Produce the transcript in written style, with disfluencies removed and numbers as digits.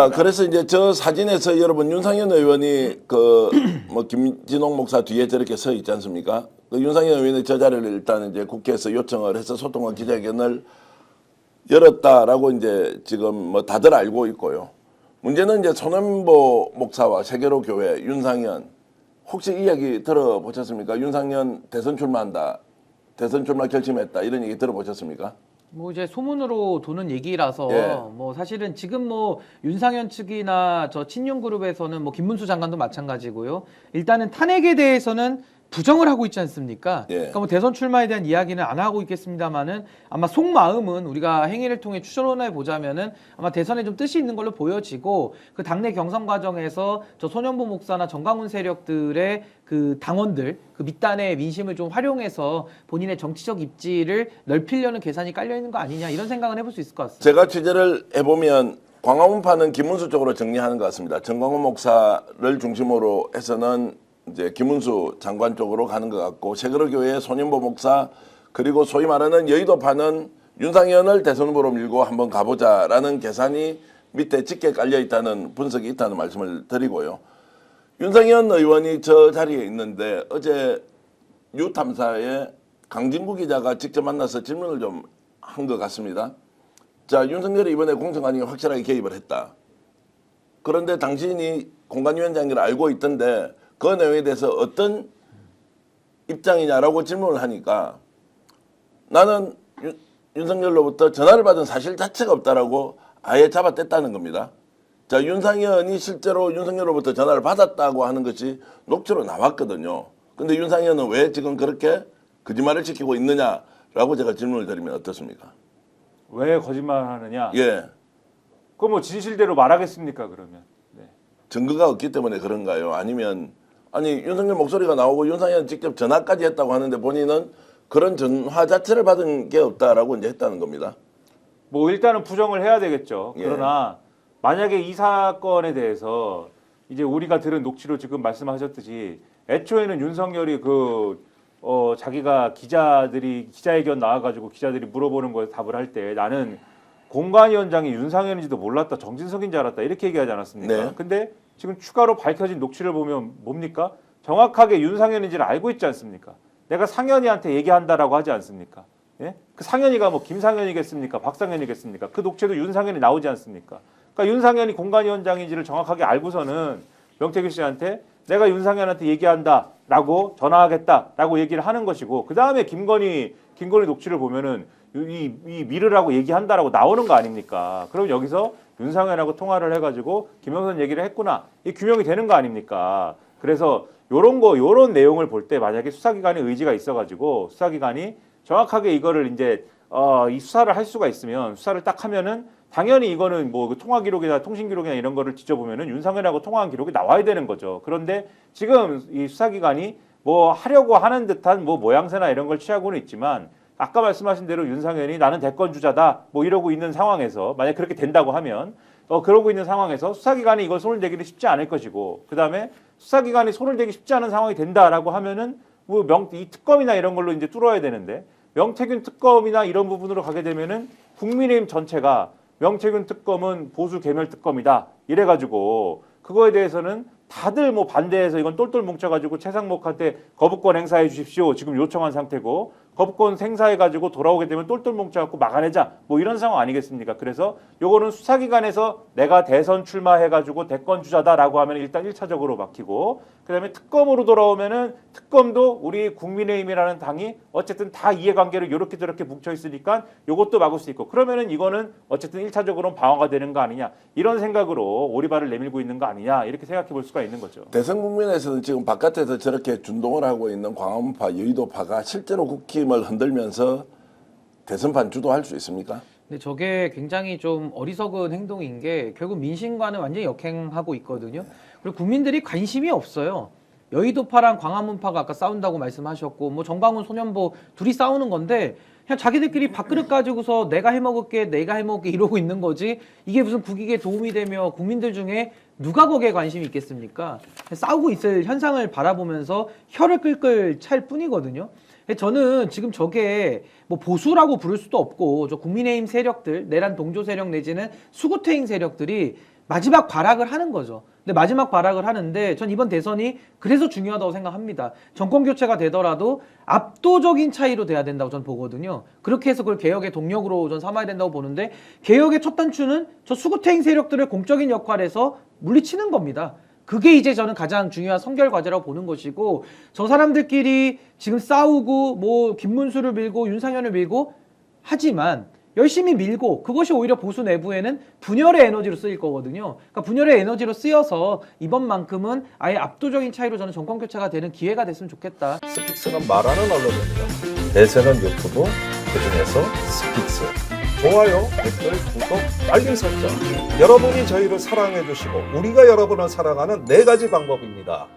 자, 그래서 이제 저 사진에서 여러분 윤상현 의원이 그 뭐 김진홍 목사 뒤에 저렇게 서 있지 않습니까? 그 윤상현 의원이 저 자리를 일단 이제 국회에서 요청을 해서 소통과 기자회견을 열었다라고 이제 지금 뭐 다들 알고 있고요. 문제는 이제 손원보 목사와 세계로 교회 윤상현 혹시 이야기 들어보셨습니까? 윤상현 대선 출마한다. 대선 출마 결심했다. 이런 얘기 들어보셨습니까? 뭐 이제 소문으로 도는 얘기라서 예. 뭐 사실은 지금 뭐 윤상현 측이나 저 친윤그룹에서는 뭐 김문수 장관도 마찬가지고요. 일단은 탄핵에 대해서는 부정을 하고 있지 않습니까? 예. 그러니까 뭐 대선 출마에 대한 이야기는 안 하고 있겠습니다만은 아마 속마음은 우리가 행위를 통해 추론해 보자면은 아마 대선에 좀 뜻이 있는 걸로 보여지고 그 당내 경선 과정에서 저 손현보 목사나 정강훈 세력들의 그 당원들 그 밑단의 민심을 좀 활용해서 본인의 정치적 입지를 넓히려는 계산이 깔려 있는 거 아니냐 이런 생각은 해볼 수 있을 것 같습니다. 제가 취재를 해보면 광화문파는 김문수 쪽으로 정리하는 것 같습니다. 정광훈 목사를 중심으로 해서는 이제 김문수 장관 쪽으로 가는 것 같고 세그러 교회의 손현보 목사 그리고 소위 말하는 여의도파는 윤상현을 대선 후보로 밀고 한번 가보자라는 계산이 밑에 짙게 깔려 있다는 분석이 있다는 말씀을 드리고요. 윤상현 의원이 저 자리에 있는데 어제 뉴탐사의 강진구 기자가 직접 만나서 질문을 좀 한 것 같습니다. 자, 윤석열이 이번에 공천관리에 확실하게 개입을 했다. 그런데 당신이 공관위원장을 알고 있던데 그 내용에 대해서 어떤 입장이냐라고 질문을 하니까 나는 윤석열로부터 전화를 받은 사실 자체가 없다라고 아예 잡아뗐다는 겁니다. 자, 윤상현이 실제로 윤석열로부터 전화를 받았다고 하는 것이 녹취로 나왔거든요. 근데 윤상현은 왜 지금 그렇게 거짓말을 지키고 있느냐라고 제가 질문을 드리면 어떻습니까? 왜 거짓말하느냐? 예. 그럼 뭐 진실대로 말하겠습니까 그러면? 네. 증거가 없기 때문에 그런가요? 아니면 아니 윤석열 목소리가 나오고 윤상현 직접 전화까지 했다고 하는데 본인은 그런 전화 자체를 받은 게 없다라고 이제 했다는 겁니다. 뭐 일단은 부정을 해야 되겠죠. 예. 그러나 만약에 이 사건에 대해서 이제 우리가 들은 녹취로 지금 말씀하셨듯이 애초에는 윤석열이 자기가 기자회견 나와가지고 기자들이 물어보는 거에 답을 할 때 나는 공관위원장이 윤상현인지도 몰랐다, 정진석인 줄 알았다 이렇게 얘기하지 않았습니까? 네. 근데 지금 추가로 밝혀진 녹취를 보면 뭡니까? 정확하게 윤상현인지를 알고 있지 않습니까? 내가 상현이한테 얘기한다라고 하지 않습니까? 예? 그 상현이가 뭐 김상현이겠습니까? 박상현이겠습니까? 그 녹취에도 윤상현이 나오지 않습니까? 그러니까 윤상현이 공관위원장인지를 정확하게 알고서는 명태균 씨한테 내가 윤상현한테 얘기한다라고 전화하겠다라고 얘기를 하는 것이고 그 다음에 김건희 녹취를 보면은 이 미르라고 얘기한다라고 나오는 거 아닙니까? 그럼 여기서 윤상현하고 통화를 해가지고 김영선 얘기를 했구나 이 규명이 되는 거 아닙니까? 그래서 요런 내용을 볼 때 만약에 수사기관의 의지가 있어가지고 수사기관이 정확하게 이거를 이제 이 수사를 할 수가 있으면 수사를 딱 하면은 당연히 이거는 뭐 통화 기록이나 통신 기록이나 이런 거를 뒤져보면은 윤상현하고 통화한 기록이 나와야 되는 거죠. 그런데 지금 이 수사기관이 뭐 하려고 하는 듯한 뭐 모양새나 이런 걸 취하고는 있지만 아까 말씀하신 대로 윤상현이 나는 대권 주자다 뭐 이러고 있는 상황에서 만약 그렇게 된다고 하면 그러고 있는 상황에서 수사기관이 이걸 손을 대기는 쉽지 않을 것이고 그 다음에 수사기관이 손을 대기 쉽지 않은 상황이 된다라고 하면은 뭐 이 특검이나 이런 걸로 이제 뚫어야 되는데 명태균 특검이나 이런 부분으로 가게 되면은 국민의힘 전체가 명태균 특검은 보수 개멸 특검이다 이래가지고 그거에 대해서는 다들 뭐 반대해서 이건 똘똘 뭉쳐가지고 최상목한테 거부권 행사해 주십시오 지금 요청한 상태고 거부권 행사해가지고 돌아오게 되면 똘똘 뭉쳐갖고 막아내자 뭐 이런 상황 아니겠습니까? 그래서 요거는 수사기관에서 내가 대선 출마해가지고 대권 주자다라고 하면 일단 1차적으로 막히고 그다음에 특검으로 돌아오면은 특검도 우리 국민의힘이라는 당이 어쨌든 다 이해관계를 요렇게 저렇게 뭉쳐 있으니까 요것도 막을 수 있고 그러면은 이거는 어쨌든 1차적으로는 방어가 되는 거 아니냐 이런 생각으로 오리발을 내밀고 있는 거 아니냐 이렇게 생각해 볼 수가 있는 거죠. 대선 국면에서는 지금 바깥에서 저렇게 준동을 하고 있는 광화문파, 여의도파가 실제로 국힘을 흔들면서 대선판 주도할 수 있습니까? 근데 저게 굉장히 좀 어리석은 행동인 게 결국 민심과는 완전히 역행하고 있거든요. 그리고 국민들이 관심이 없어요. 여의도파랑 광화문파가 아까 싸운다고 말씀하셨고 뭐 정광훈, 손현보 둘이 싸우는 건데 그냥 자기들끼리 밥그릇 가지고서 내가 해먹을게 이러고 있는 거지 이게 무슨 국익에 도움이 되며 국민들 중에 누가 거기에 관심이 있겠습니까? 싸우고 있을 현상을 바라보면서 혀를 끌끌 찰 뿐이거든요. 저는 지금 저게 뭐 보수라고 부를 수도 없고 저 국민의힘 세력들 내란 동조 세력 내지는 수구퇴행 세력들이 마지막 발악을 하는 거죠. 근데 마지막 발악을 하는데 전 이번 대선이 그래서 중요하다고 생각합니다. 정권 교체가 되더라도 압도적인 차이로 돼야 된다고 전 보거든요. 그렇게 해서 그걸 개혁의 동력으로 전 삼아야 된다고 보는데 개혁의 첫 단추는 저 수구태인 세력들을 공적인 역할에서 물리치는 겁니다. 그게 이제 저는 가장 중요한 선결 과제라고 보는 것이고 저 사람들끼리 지금 싸우고 뭐 김문수를 밀고 윤상현을 밀고 하지만 열심히 밀고 그것이 오히려 보수 내부에는 분열의 에너지로 쓰일 거거든요. 그러니까 분열의 에너지로 쓰여서 이번만큼은 아예 압도적인 차이로 저는 정권 교체가 되는 기회가 됐으면 좋겠다. 스픽스는 말하는 언론입니다. 대세는 유튜브, 그중에서 스픽스. 좋아요, 댓글, 구독, 알림 설정. 여러분이 저희를 사랑해 주시고 우리가 여러분을 사랑하는 4가지 방법입니다.